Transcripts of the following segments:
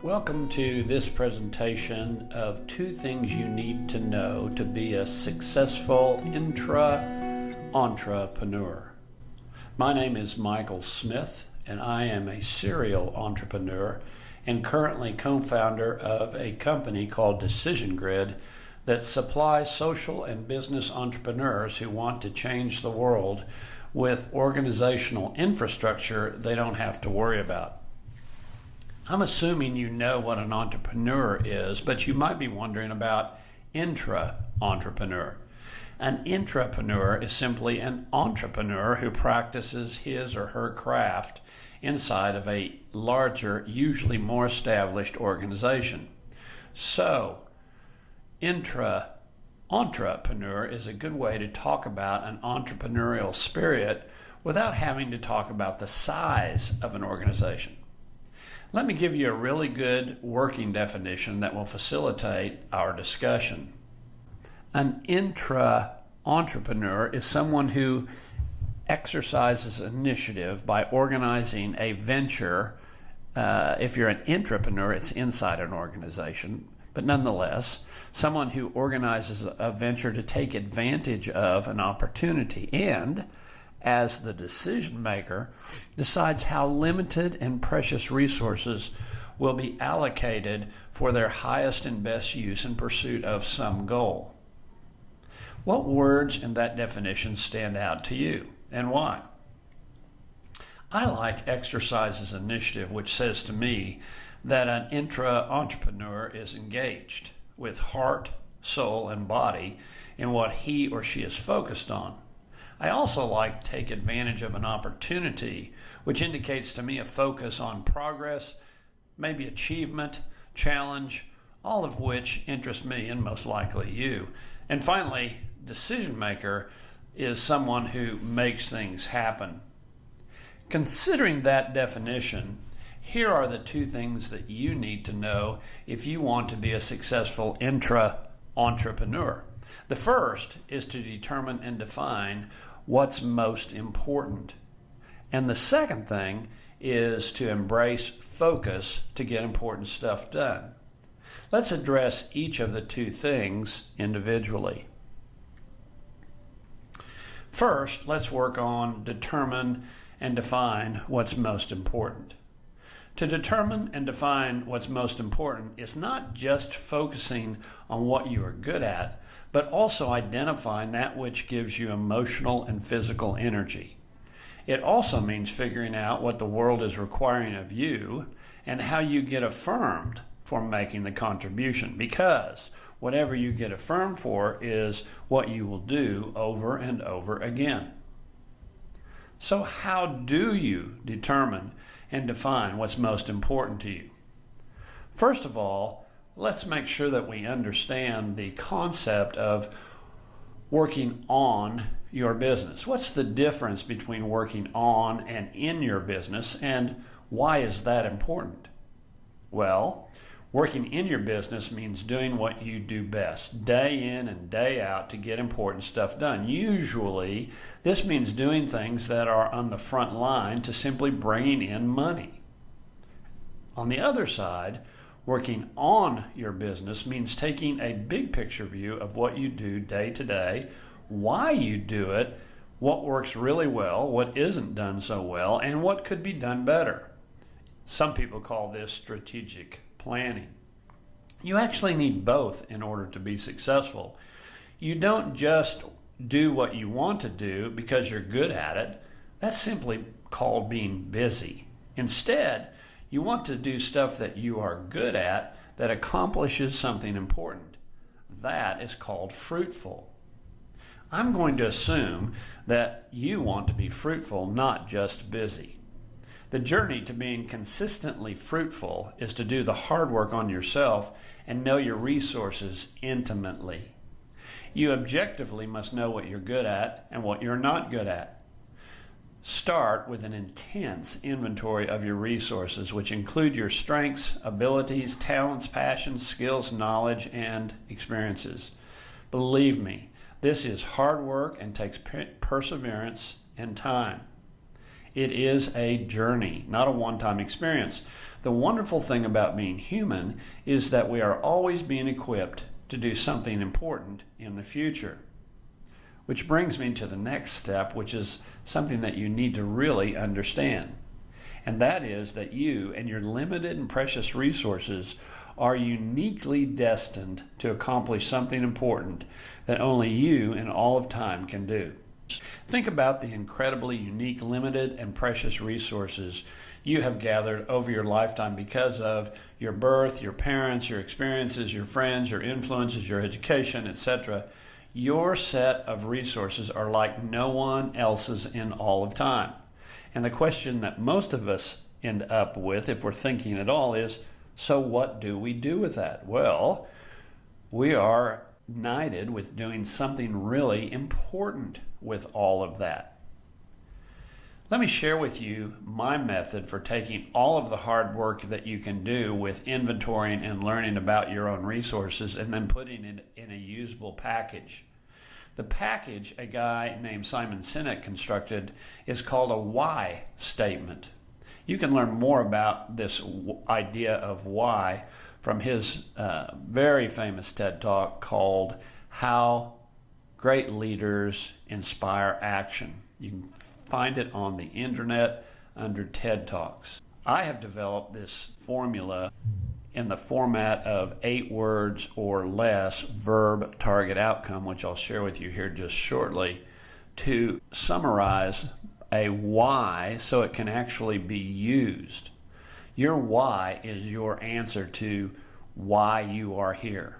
Welcome to this presentation of 2 things you need to know to be a successful intra-entrepreneur. My name is Michael Smith, and I am a serial entrepreneur and currently co-founder of a company called Decision Grid that supplies social and business entrepreneurs who want to change the world with organizational infrastructure they don't have to worry about. I'm assuming you know what an entrepreneur is, but you might be wondering about intra-entrepreneur. An intrapreneur is simply an entrepreneur who practices his or her craft inside of a larger, usually more established organization. So, intra-entrepreneur is a good way to talk about an entrepreneurial spirit without having to talk about the size of an organization. Let me give you a really good working definition that will facilitate our discussion. An intra-entrepreneur is someone who exercises initiative by organizing a venture. If you're an intrapreneur, it's inside an organization, but nonetheless, someone who organizes a venture to take advantage of an opportunity and, as the decision maker, decides how limited and precious resources will be allocated for their highest and best use in pursuit of some goal. What words in that definition stand out to you, and why? I like exercises initiative, which says to me that an intra-entrepreneur is engaged with heart, soul, and body in what he or she is focused on. I also like take advantage of an opportunity, which indicates to me a focus on progress, maybe achievement, challenge, all of which interest me and most likely you. And finally, decision maker is someone who makes things happen. Considering that definition, here are the 2 things that you need to know if you want to be a successful intra-entrepreneur. The first is to determine and define what's most important. And the second thing is to embrace focus to get important stuff done. Let's address each of the 2 things individually. First, let's work on determine and define what's most important. To determine and define what's most important is not just focusing on what you are good at, but also identifying that which gives you emotional and physical energy. It also means figuring out what the world is requiring of you and how you get affirmed for making the contribution, because whatever you get affirmed for is what you will do over and over again. So how do you determine and define what's most important to you? First of all, let's make sure that we understand the concept of working on your business. What's the difference between working on and in your business, and why is that important? Well, working in your business means doing what you do best, day in and day out, to get important stuff done. Usually, this means doing things that are on the front line to simply bringing in money. On the other side, working on your business means taking a big picture view of what you do day to day, why you do it, what works really well, what isn't done so well, and what could be done better. Some people call this strategic planning. You actually need both in order to be successful. You don't just do what you want to do because you're good at it. That's simply called being busy. Instead, you want to do stuff that you are good at that accomplishes something important. That is called fruitful. I'm going to assume that you want to be fruitful, not just busy. The journey to being consistently fruitful is to do the hard work on yourself and know your resources intimately. You objectively must know what you're good at and what you're not good at. Start with an intense inventory of your resources, which include your strengths, abilities, talents, passions, skills, knowledge, and experiences. Believe me, this is hard work and takes perseverance and time. It is a journey, not a one-time experience. The wonderful thing about being human is that we are always being equipped to do something important in the future. Which brings me to the next step, which is something that you need to really understand. And that is that you and your limited and precious resources are uniquely destined to accomplish something important that only you in all of time can do. Think about the incredibly unique, limited, and precious resources you have gathered over your lifetime because of your birth, your parents, your experiences, your friends, your influences, your education, etc. Your set of resources are like no one else's in all of time. And the question that most of us end up with, if we're thinking at all, is, so what do we do with that? Well, we are united with doing something really important with all of that. Let me share with you my method for taking all of the hard work that you can do with inventorying and learning about your own resources and then putting it in a usable package. The package a guy named Simon Sinek constructed is called a why statement. You can learn more about this idea of why from his very famous TED Talk called How Great Leaders Inspire Action. You can find it on the internet under TED Talks. I have developed this formula in the format of 8 words or less, verb, target, outcome, which I'll share with you here just shortly, to summarize a why so it can actually be used. Your why is your answer to why you are here,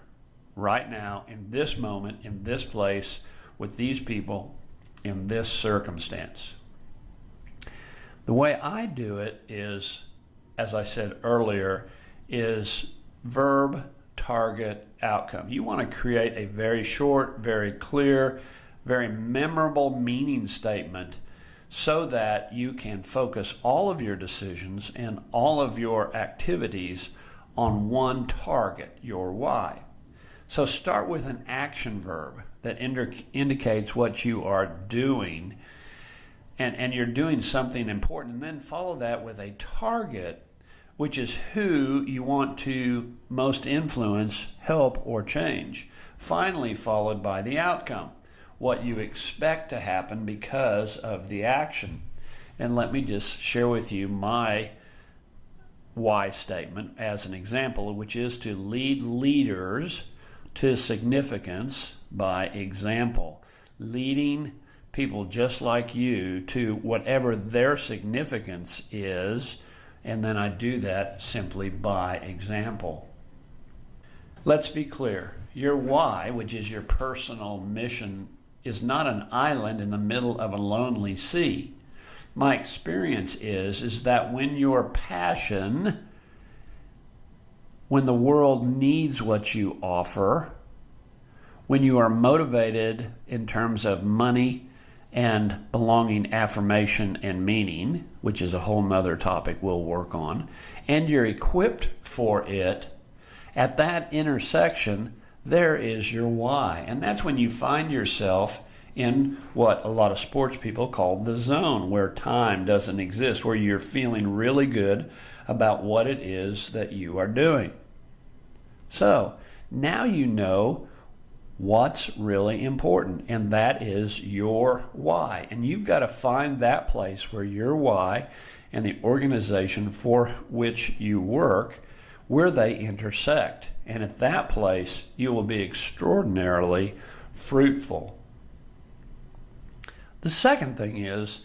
right now, in this moment, in this place, with these people, in this circumstance. The way I do it is, as I said earlier, is verb, target, outcome. You want to create a very short, very clear, very memorable meaning statement so that you can focus all of your decisions and all of your activities on one target, your why. So start with an action verb that indicates what you are doing and you're doing something important, and then follow that with a target, which is who you want to most influence, help, or change. Finally, followed by the outcome, what you expect to happen because of the action. And let me just share with you my why statement as an example, which is to lead leaders to significance by example. Leading people just like you to whatever their significance is, and then I do that simply by example. Let's be clear. Your why, which is your personal mission, is not an island in the middle of a lonely sea. My experience is that when your passion, when the world needs what you offer, when you are motivated in terms of money and belonging, affirmation, and meaning, which is a whole nother topic we'll work on, and you're equipped for it, at that intersection, there is your why. And that's when you find yourself in what a lot of sports people call the zone, where time doesn't exist, where you're feeling really good about what it is that you are doing. So now you know what's really important, and that is your why. And you've got to find that place where your why and the organization for which you work, where they intersect. And at that place, you will be extraordinarily fruitful. The second thing is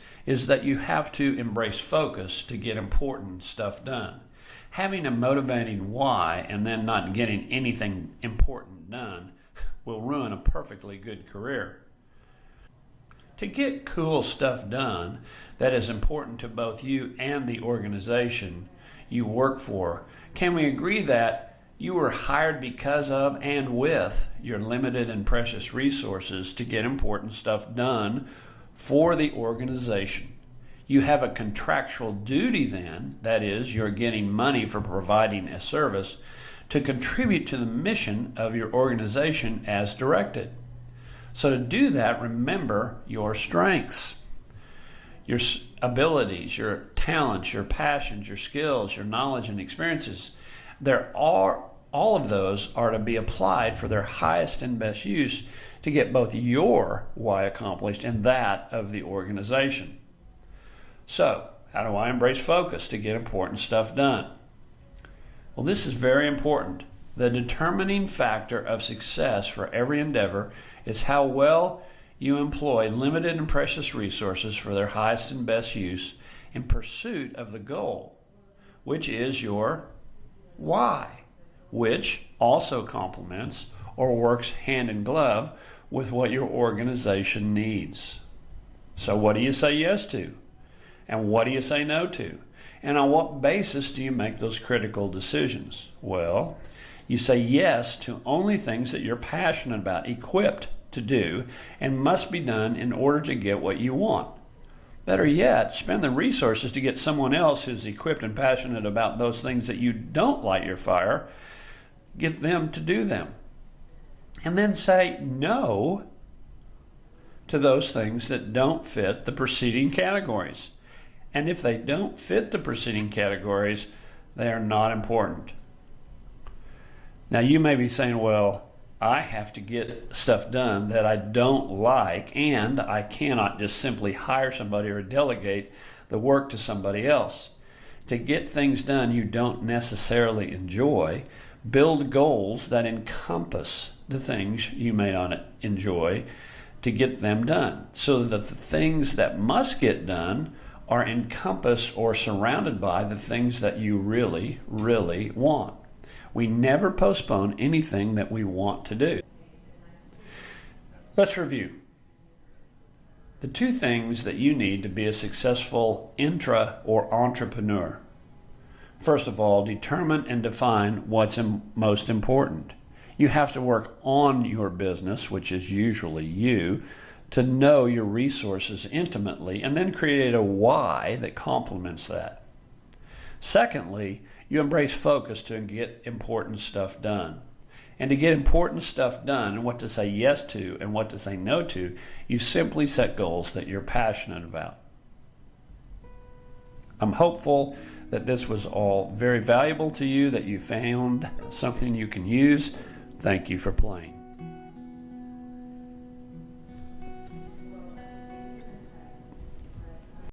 that you have to embrace focus to get important stuff done. Having a motivating why and then not getting anything important done will ruin a perfectly good career. To get cool stuff done that is important to both you and the organization you work for, can we agree that you were hired because of and with your limited and precious resources to get important stuff done for the organization? You have a contractual duty then, that is, you're getting money for providing a service, to contribute to the mission of your organization as directed. So to do that, remember your strengths. your abilities, your talents, your passions, your skills, your knowledge and experiences. All of those are to be applied for their highest and best use to get both your why accomplished and that of the organization. So, how do I embrace focus to get important stuff done? Well, this is very important. The determining factor of success for every endeavor is how well you employ limited and precious resources for their highest and best use in pursuit of the goal, which is your why, which also complements or works hand in glove with what your organization needs. So what do you say yes to? And what do you say no to? And on what basis do you make those critical decisions? Well, you say yes to only things that you're passionate about, equipped to do, and must be done in order to get what you want. Better yet, spend the resources to get someone else who's equipped and passionate about those things that you don't light your fire, get them to do them. And then say no to those things that don't fit the preceding categories. And if they don't fit the preceding categories, they are not important. Now you may be saying, well, I have to get stuff done that I don't like, and I cannot just simply hire somebody or delegate the work to somebody else. To get things done you don't necessarily enjoy, build goals that encompass the things you may not enjoy to get them done, so that the things that must get done are encompassed or surrounded by the things that you really, really want. We never postpone anything that we want to do. Let's review. The two things that you need to be a successful intra or entrepreneur. First of all, determine and define what's most important. You have to work on your business, which is usually you, to know your resources intimately and then create a why that complements that. Secondly, you embrace focus to get important stuff done. And to get important stuff done and what to say yes to and what to say no to, you simply set goals that you're passionate about. I'm hopeful that this was all very valuable to you, that you found something you can use. Thank you for playing.